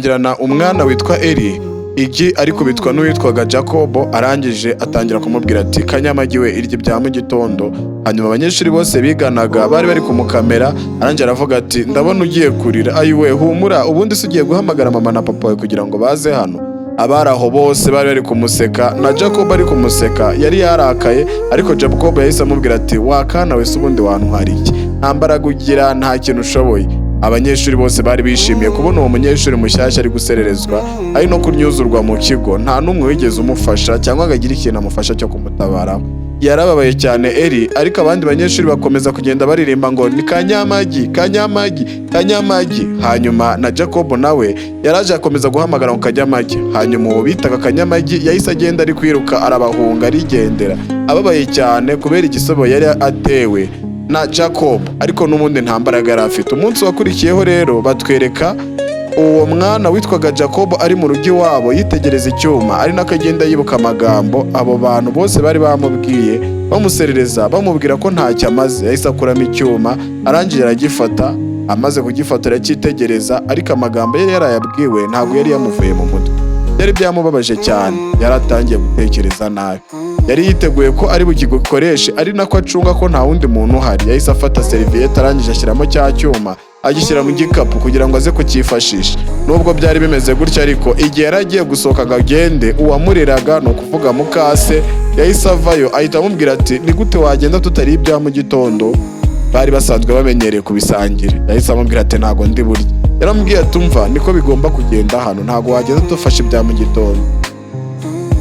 atangirana umwana witwa Eri igi ariko bitwa n'uwitwaga Jacobo. Arangije atangira kumubwira ati kanyamagi we irye bya mu gitondo. Hanyuma abanyeshuri bose biganaga bari bari kumukamera. Arangije aravuga ati ndabona ugiye kurira. Ayiwe humura, ubundi se ugiye guhamagara mama na papa we kugira ngo baze hano? Abari aho bose bari bari kumuseka na Jacob ari kumuseka. Yari yarakaye ariko Jacob yahise amubwira ati wakana we se ubundi wantwara iki? Nta mbaraga ugira, nta kintu ushoboye. Abanyeshuri bose bari bishimiye kubona uwo munyeshuri mushyashya ari gusererezwa ari no kunyuzurwa mu kigo. Nta n'umwe wigeze umufasha cyangwa agagira ikintu amufasha cyo kumutabara. Yarababaye cyane Eri, ariko abandi banyeshuri bakomeza kugenda baririmba ngo ni kanyamagi kanyamagi kanyamagi. Hanyuma na Jacob nawe yaraje akomeza guhamagara ngo kanyamagi. Hanyuma uwo bitaga kanyamagi yahise agenda ari kwiruka arabahunga arigendera, ababaye cyane kubera igisobo yari atewe na Jacob, ariko n'ubundi nta mbaraga yari afite. Umunsi wakurikiyeho rero batwereka uwo mwana witwaga Jacob ari mu rugo iwabo yitegereza icyuma, ari nakagenda yibuka amagambo abo bantu bose bari bamubwiye bamuserereza bamubwira ko ntacyo amaze. Yahise akuramo icyuma arangije aragifata, amaze kugifata aracyitegereza, ariko amagambo yari yarayabwiwe ntabwo yari yamuvuye mu mutwe. Yari byamubabaje cyane, yaratangiye gutekereza nabi. Yari yiteguye ko ari bugikoreshe ari nako acunga ko nta wundi muntu uhari. Yahise afata serviette arangije ashyiramo cya cyuma agishyira mu gikapu kugira ngo aze kucyifashisha. Nubwo byari bimeze gutya ariko igihe yari agiye gusohoka ngo agende, uwamureraga ni ukuvuga mukase yahise avayo ahita amubwira ati ni gute wagenda tutari ibya mu gitondo? Bari basanzwe bamenyereye kubisangira. Yahise amubwira ati ntago ndi burya. Yaramubwiye ati umva niko bigomba kugenda hano, ntago wagenda dufashe ibya mu gitondo.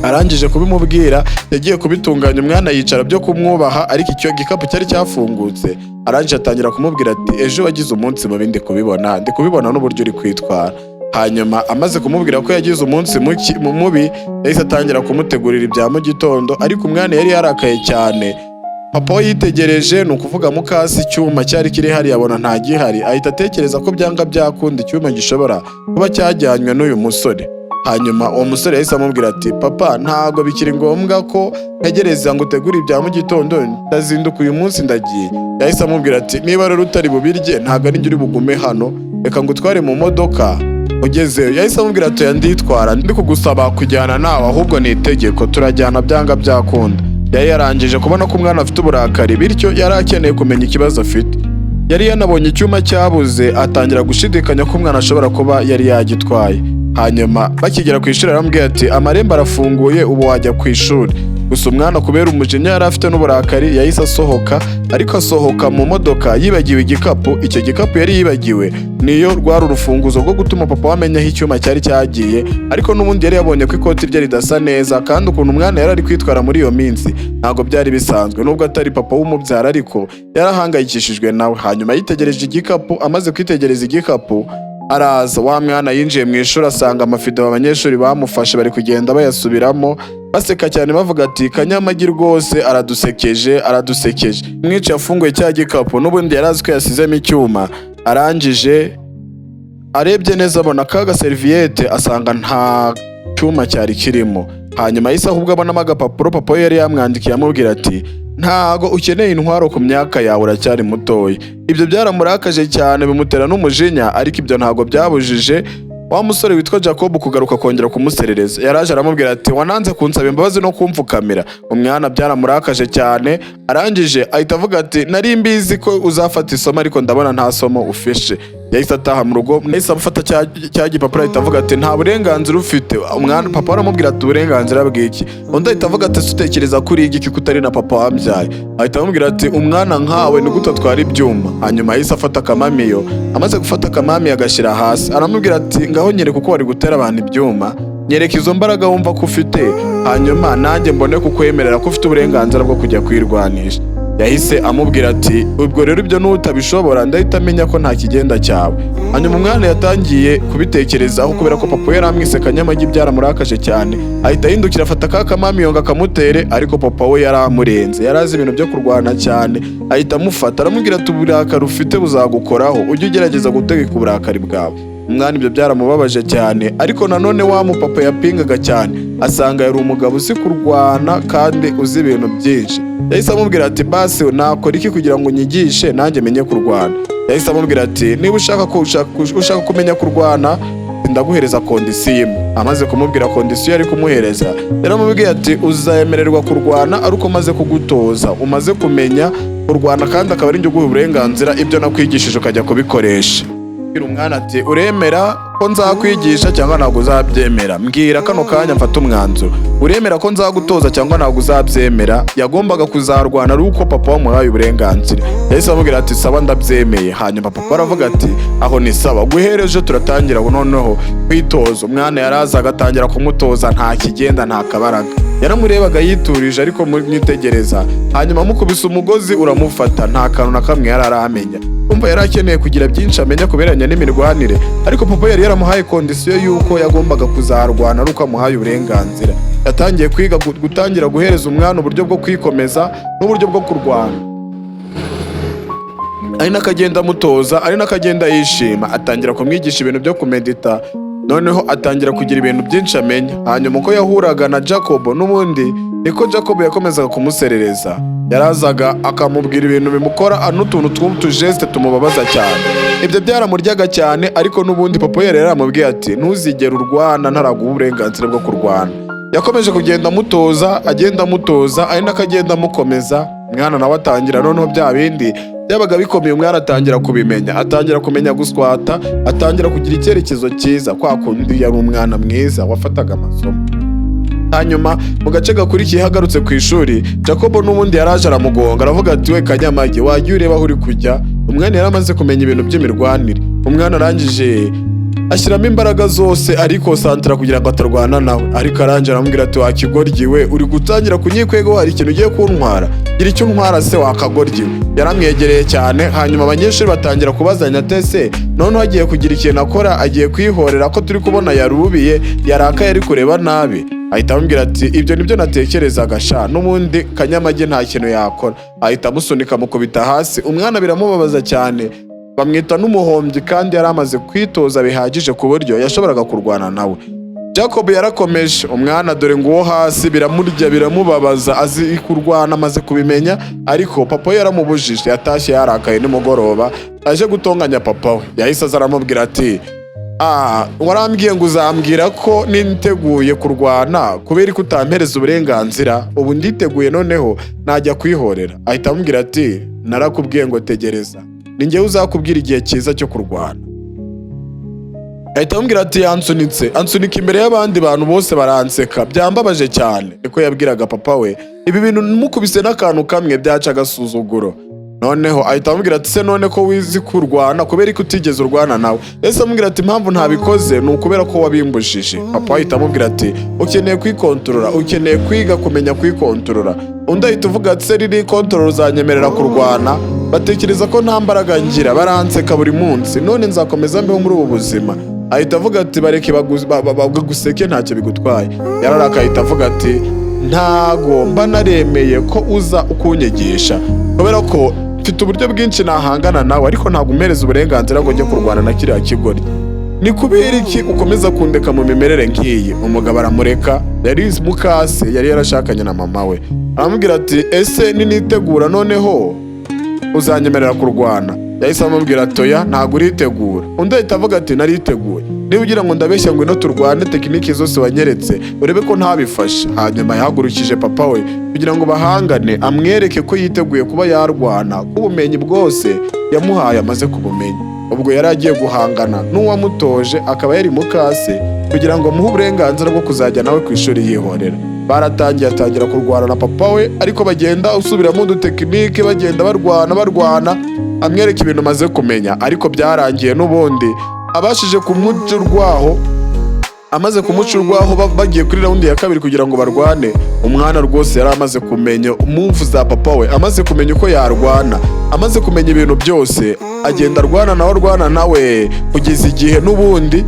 Arangije kubimubwira yagiye kubitunganya, umwana yicara byo kumwubaha, ariko icyo gikapu cyari cyafungutse. Arangije atangira kumubwira ati ejo wagize umunsi mubi ndi kubibona n'uburyo uri kwitwara. Hanyuma amaze kumubwira ko yagize umunsi mubi yahise atangira kumutegurira ibya mu gitondo, ariko umwana yari yarakaye cyane. Papa we yitegereje, ni ukuvuga mukasi icyuma cyari kiri hari yabona nta gihari, ahita atekereza ko byanga byakunda icyuma gishobora kuba cyajyanywe n'uyu musore. Hanyuma uwo musore yahise amubwira ati papa ntago bikiri ngombwa ko ntegereza ngo utegure ibya mu gitondo, ndazinduka uyu munsi ndagiye. Yahise amubwira ati niba rero utari bubirye ntago ari njye uri bugume hano, reka ngo utware mu modoka ugezeyo. Yahise amubwira ati nditwara, ndi kugusaba kujyana nawe ahubwo ni itegeko, turajyana byanga byakunda. Yari yarangije kubona ko umwana afite uburakari, bityo yari akeneye kumenya ikibazo afite. Yari yanabonye icyuma cyabuze, atangira gushidikanya ko umwana ashobora kuba yari yagitwaye. Hanyuma bakigera ku ishuri aramubwira ati amarembo arafunguye ubu wajya ku ishuri. Gusa umwana kubera umujinya yari afite n'uburakari yahise asohoka, ariko asohoka mu modoka yibagiwe igikapu. Icyo gikapu yari yibagiwe niyo rwari urufunguzo rwo gutuma papa wamenya aho icyuma cyari cyagiye, ariko n'ubundi yari yabonye ko ikoti rye ridasa neza, kandi ukuntu umwana yari ari kwitwara muri iyo minsi ntabwo byari bisanzwe. Nubwo atari papa w'umubyara ariko yarahangayikishijwe nawe. Hanyuma yitegereje igikapu, amaze kwitegereza igikapu araza. Wa mwana yinjiye mu ishuri asanga amafido abanyeshuri bamufashe bari kugenda bayasubiramo baseka cyane bavuga ati kanyamagi rwose aradusekeje. Mwici yafunguye cya gikapu, n'ubundi yarazi ko yasizemo icyuma. Arangije arebye neza abona kaga serviette asanga nta cyuma cyari kirimo. Hanyuma yahise ahubwo abonamo agapapuro papa we yari yamwandikiye amubwira ati ntago ukeneye intwaro ku myaka yawe, uracyari mutoya. Ibyo byaramurakaje cyane bimutera n'umujinya, ariko ibyo ntago byabujije wa musore witwa Jacob kugaruka kongera kumuserereza. Yaraje aramubwira ati wananze kunsaba imbabazi no kumfukamira. Umwana byaramurakaje cyane, arangije ahita avuga ati nari mbizi ko uzafata isomo ariko ndabona nta somo ufishe. Yahise ataha mu rugo, yahise afata cya gipapuro ahita avuga ati nta burenganzira ufite. Umwana papa aramubwira ati uburenganzira bw'iki? Undi ahita avuga ati utekereza kuri iki kuko utari na papa wambyaye. Ahita amubwira ati umwana nkawe ni gute atwara ibyuma? Hanyuma yahise afata akamamiyo, amaze gufata akamamiyo agashyira hasi. Aramubwira ati ngaho nyereka uko wari gutera abantu ibyuma, nyereka izo mbaraga wumva ko ufite, hanyuma nanjye mbone kukwemerera ko ufite uburenganzira bwo kujya kwirwanisha. Yahise amubwira ati ubwo rero ibyo n'utabishobora ndahita amenya ko nta kigenda cyawe. Hanyuma umwana yatangiye kubitekerezaho kubera ko papa yari amwise kanyamagi, byaramurakaje cyane. Ahita ahindukira afata ka kamamiyo ngo akamutere, ariko papa we yari amurenze, yari azi ibintu byo kurwana cyane. Ahita amufata aramubwira ati uburakari ufite buzagukoraho, ujye ugerageza gutegeka uburakari bwawe. Umwana ibyo byaramubabaje cyane, ariko nanone wa mupapa yapingaga cyane, asanga yari umugabo uzi kurwana kandi uzi ibintu byinshi. Yahise amubwira ati basi nakora iki kugira ngo unyigishe nanjye menye kurwana? Yahise amubwira ati niba ushaka kumenya kurwana ndaguhereza kondisiyo imwe. Amaze kumubwira kondisiyo yari kumuhereza, yaramubwiye ati uzayemererwa kurwana ari uko maze kugutoza, umaze kumenya kurwana kandi akaba ari njye uguha uburenganzira ibyo nakwigishije ukajya kubikoresha. Umwana ati uremera ko nzakwigisha cyangwa ntabwo uzabyemera? Mbwira kano kanya mfata umwanzuro. Uremera ko nzagutoza cyangwa ntabwo uzabyemera? Yagombaga kuzarwana ari uko papa wamuhaye uburenganzira. Yahise amubwira ati sawa ndabyemeye. Hanyuma papa aravuga ati aho ni sawa, guhereje turatangira noneho kwitoza. Umwana yaraza agatangira kumutoza, nta kigenda nta kabaraga. Yaramurebaga yiturije ariko mwitegereza, hanyuma amukubise umugozi uramufata, nta kantu na kamwe yari aramenya. Umva yari akeneye kugira byinshi amenya kuberanya n'imirwanire, ariko papa yari yaramuhaye kondisiyo y'uko yagombaga kuzarwana ari uko amuhaye uburenganzira. Yatangiye kwiga gutangira guhereza umwana uburyo bwo kwikomeza n'uburyo bwo kurwana, ari n'akagenda amutoza, ari n'akagenda yishima. Atangira kumwigisha ibintu byo kumedita, noneho atangira kugira ibintu byinshi amenya. Hanyuma uko yahuraga na Jacob n'ubundi niko Jacob yakomezaga kumuserereza. Yarazaga akamubwira ibintu bimukora n'utuntu tw'utujeste tumubabaza cyane. Ibyo byaramuryaga cyane, ariko n'ubundi papa yari yaramubwiye ati ntuzigere urwana ntaraguha uburenganzira bwo kurwana. Yakomeje kugenda amutoza, agenda amutoza, ari n'akagenda amukomeza. Umwana nawe atangira noneho bya bindi byabaga bikomeye, umwana atangira kubimenya, atangira kumenya guswata, atangira kugira icyerekezo cyiza, kwa kundi yari umwana mwiza wafataga amasomo. Hanyuma mu gace gakurikiye hagarutse ku ishuri, Jacob n'ubundi yaraje aramugonga, aravuga ati we Kanyamagi wagiye ureba aho uri kujya. Umwana yaramaze kumenya ibintu by'imirwanire. Umwana arangije ashyiramo imbaraga zose ariko santara kugira ngo atarwana nawe, ariko arangije aramubwira ati wakigoryiwe uri gutangira kunyikwego, hari ikintu ugiye kuntwara? Gira icyo untwara se wakagoryiwe. Yaramwegereye cyane, hanyuma abanyeshuri batangira kubazanya tese noneho agiye kugira ikintu akora, agiye kwihorera ko turi kubona yarubiye, yarakaye ari kureba nabi. Ahita amubwira ati ibyo nibyo natekerezaga sha, n'ubundi Kanyamagi nta kintu yakora. Ahita amusunika amukubita hasi. Umwana biramubabaza cyane, bamwita n'umuhombyi kandi yari amaze kwitoza bihagije ku buryo yashoboraga kurwana nawe. Jacob yarakomeje, umwana dore nguwo hasi, biramurya biramubabaza, azi kurwana amaze kubimenya, ariko papa yaramubujije. Yatashye yarakaye nimugoroba, aje gutonganya papa we. Yahise aza aramubwira ati warambwiye ngo uzambwira ko niteguye kurwana kubera ko utampereza uburenganzira, ubu nditeguye noneho najya kwihorera. Ahita amubwira ati narakubwiye ngo tegereza, ni njyewe uzakubwira igihe cyiza cyo kurwana. Ahita amubwira ati ansunika imbere y'abandi bantu bose baranseka, byambabaje cyane. Niko yabwiraga papa we, ibi bintu mukubise n'akantu kamwe byaca agasuzuguro. Noneho ahita amubwira ati se none ko wizi kurwana kubera ko utigeze urwana nawe? Ese amubwira ati impamvu ntabikoze ni ukubera ko wabimbujije. Papa ahita amubwira ati ukeneye kwikontorora, ukeneye kwiga kumenya kwikontorora. Undi ahita uvuga ati se riri kontorora uzanyemerera kurwana? Batekereza ko nta mbaraga ngira, baranseka buri munsi, none nzakomeza mbeho muri ubu buzima? Ahita avuga ati bareke baguseke ntacyo bigutwaye. Yararaka ahita avuga ati ntago mba naremeye ko uza ukunyigisha kubera ko mfite uburyo bwinshi nahangana nawe, ariko ntabwo umpereza uburenganzira ngo njye kurwana na kiriya kigori. Ni kubera iki ukomeza kundeka mu mimerere nk'iyi? Umugabo aramureka, yari mukase, yari yarashakanye na mama we. Aramubwira ati ese ninitegura noneho uzanyemerera kurwana? Yahise amubwira ati oya ntabwo uritegura. Undi ahita avuga ati nariteguye, niba ugira ngo ndabeshya ngo ino turwane tekiniki zose wanyeretse urebe ko ntabifashe. Hanyuma yahagurukije papa we kugira ngo bahangane, amwereke ko yiteguye kuba yarwana, ko ubumenyi bwose yamuhaye amaze kubumenya. Ubwo yari agiye guhangana n'uwamutoje akaba yari mukase kugira ngo amuhe uburenganzira bwo kuzajya nawe ku ishuri yihorera. Baratangiye atangira kurwana na papa we, ariko bagenda usubiramo udutekinike, bagenda barwana amwereka ibintu amaze kumenya, ariko byarangiye n'ubundi abashije kumuca urwaho. Amaze kumuca urwaho bagiye kuri raundi ya kabiri kugira ngo barwane, umwana rwose yari amaze kumenya move za papa we, amaze kumenya uko yarwana, amaze kumenya ibintu byose, agenda arwana nawe kugeza igihe n'ubundi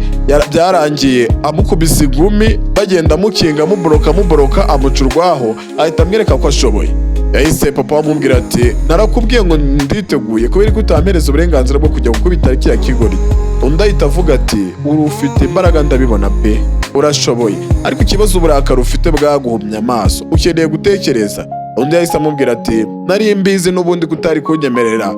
byarangiye amukubise igumi, bagenda amukinga amuboroka amuca urwaho, ahita amwereka ko ashoboye. Yahise papa amubwira ati narakubwiye ngo nditeguye kubera ko utampereza uburenganzira bwo kujya gukubita kiriya kigori. Undi ahita avuga ati ufite imbaraga ndabibona pe, urashoboye, ariko ikibazo uburakari ufite bwaguhumye amaso, ukeneye gutekereza. Undi yahise amubwira ati nari mbizi n'ubundi kutari kunyemerera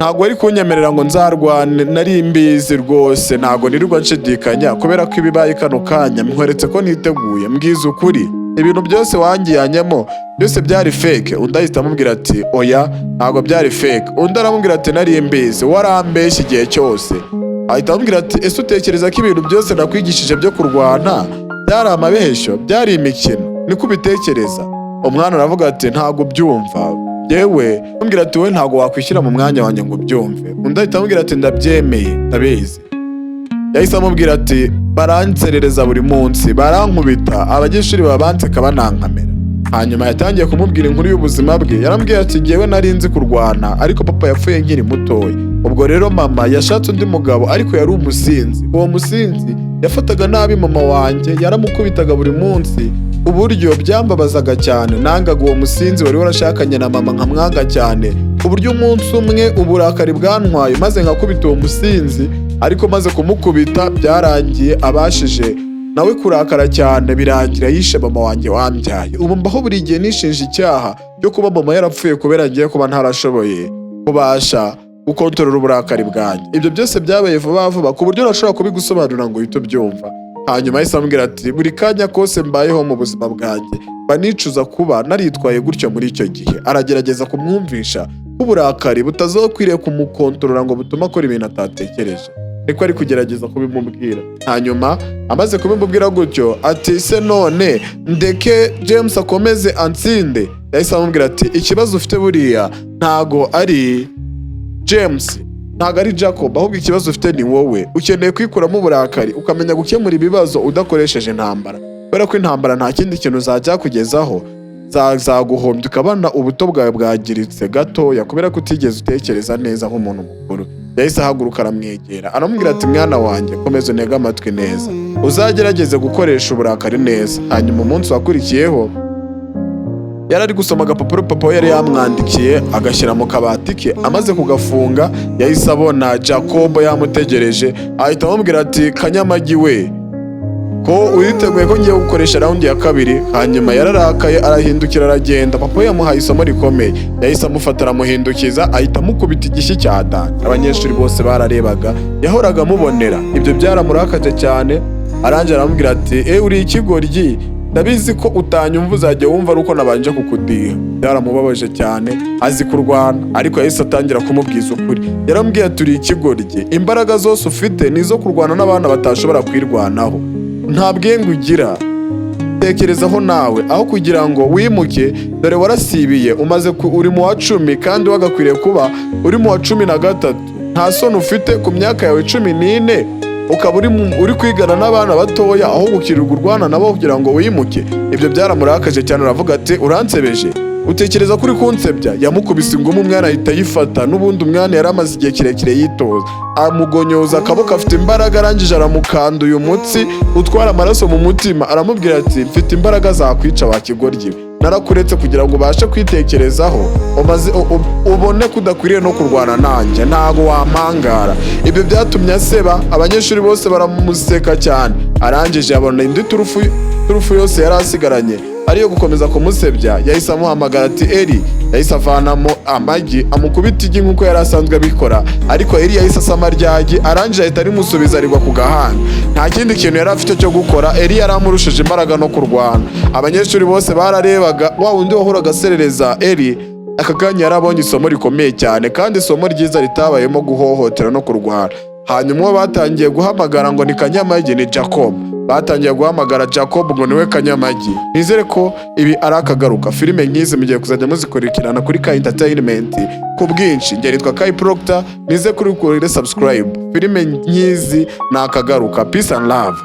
ntabwo ari kunyemerera ngo nzarwane, nari mbizi rwose, ntabwo nirirwa nshidikanya kubera ko ibibaye kano kanya nkweretse ko niteguye, mbwiza ukuri ibintu byose wangiyanyemo byose byari fake. Undi ahita amubwira ati oya ntabwo byari fake. Undi aramubwira ati nari mbizi, warambeshye igihe cyose. Ahita amubwira ati ese utekereza ko ibintu byose nakwigishije byo kurwana byari amabeshyo, byari imikino, niko ubitekereza? Umwana aravuga ati ntabwo byumva yewe. Amubwira ati wowe ntabwo wakwishyira mu mwanya wanjye ngo ubyumve. Undi ahita amubwira ati ndabyemeye ndabizi. Yahise amubwira ati baranserereza buri munsi, barankubita, abanyeshuri babanseka banankamera. Hanyuma yatangiye kumubwira inkuru y'ubuzima bwe. Yarambwiye ati ngewe nari nzi kurwana ariko papa yapfuye nkiri mutoya. Ubwo rero mama yashatse undi mugabo ariko yari umusinzi. Uwo musinzi yafataga nabi mama wanjye, yaramukubitaga buri munsi, uburyo byambabazaga cyane. Nangaga uwo musinzi wari warashakanye na mama nkamwanga cyane, uburyo umunsi umwe uburakari bwantwaye maze nkakubita uwo musinzi, ariko maze kumukubita byarangiye abashije nawe kurakara cyane, birangira yishe mama wanjye wambyaye. Ubu mbaho buri gihe nishinja icyaha cyo kuba mama yarapfuye kubera ngiye kuba ntarashoboye kubasha gukontorora uburakari bwanjye. Ibyo byose byabaye vuba vuba ku buryo nashobora kubigusobanurira ngo uhite ubyumva. Hanyuma yahise ambwira ati buri kanya kose mbayeho mu buzima bwanjye banicuza kuba naritwaye gutyo muri icyo gihe. Aragerageza kumwumvisha ko uburakari butazokwiriye kumukontorora ngo butume akora ibintu atatekereje, ariko ari kugerageza kubimubwira. Hanyuma amaze kubimubwira gutyo ati se none ndeke James akomeze ansinde? Yahise amubwira ati ikibazo ufite buriya ntago ari James, ntago ari Jacob, ahubwo ikibazo ufite ni wowe. Ukeneye kwikuramo uburakari ukamenya gukemura ibibazo udakoresheje intambara, kubera ko intambara nta kindi kintu zajya kugezaho, zaguhombya ukabona ubuto bwawe bwagiritse gatoya kubera ko utigeze utekereza neza nk'umuntu mukuru. Yahise ahaguruka aramwegera aramubwira ati mwana wanjye komeza unege amatwi neza, uzagerageze gukoresha uburakari neza. Hanyuma umunsi wakurikiyeho yari ari gusoma agapapuro papa we yari yamwandikiye agashyira mu kabati ke. Amaze kugafunga yahise abona Jacob yamutegereje, ahita amubwira ati kanyamagi we ko uriteguye ko ngiye gukoresha raundi ya kabiri. Hanyuma yararakaye arahindukira aragenda. Papa we yamuhaye isomo rikomeye, yahise amufata aramuhindukiza ahita amukubita igishyi cya dance. Abanyeshuri bose bararebaga, yahoraga amubonera. Ibyo byaramurakaje cyane, arangira aramubwira ati uri ikigoryi, ndabizi ko utanyumva uzajya wumva ari uko nabanje kukudiha. Byaramubabaje cyane, azi kurwana ariko yahise atangira kumubwiza ukuri. Yaramubwiye ati uri ikigoryi, imbaraga zose ufite nizo kurwana n'abana batashobora kwirwanaho, nta bwenge ugira. Tekerezaho nawe aho kugira ngo wimuke, dore warasibiye uri mu wa 10 kandi wagakwiriye kuba uri mu wa 13. Nta soni ufite ku myaka yawe 14 ukaba uri kwigana n'abana batoya aho gukirirwa urwana nabo kugira ngo wimuke. Ibyo byaramurakaje cyane, aravuga ati uransebeje, utekereza kuri kunsebya? Yamukubise ingumi umwana ahita yifata, n'ubundi umwana yari amaze igihe kirekire yitoza. Amugonyoza akaboko afite imbaraga, arangije aramukanda uyu mutsi utwara amaraso mu mutima. Aramubwira ati mfite imbaraga zakwica wa kigoryi, narakuretse kugira ngo ubashe kwitekerezaho ubone kudakwiriye no kurwana nanjye, ntago wampangara. Ibyo byatumye aseba, abanyeshuri bose baramuseka cyane. Arangije abona indi turufu yose yari asigaranye ariyo gukomeza kumusebya. Yahise amuhamagara ati Eri. Yahise avanamo amagi amukubita igi nk'uko yari asanzwe abikora, ariko Eri yahise asama ryagi, arangije ahita arimusubiza arigwa ku gahanga. Nta kindi kintu yari afite cyo gukora, Eri yari amurushije imbaraga no kurwana. Abanyeshuri bose bararebaga, wa wundi wahoraga aserereza Eri aka kanya yarabonye isomo rikomeye cyane, kandi isomo ryiza ritabayemo guhohotera no kurwana. Hanyuma uwo batangiye guhamagara ngo ni kanyamagi ni Jacob. Batangiye guhamagara Jacob ngo niwe kanyamagi. Nizere ko ibi ari akagaruka. Filime nk'izi mugiye kuzajya muzikurikirana kuri Kai Entertainment ku bwinshi. Njye nitwa Kai Proctor, nize kuri subscribe. Filime nk'izi ni akagaruka. Peace and love.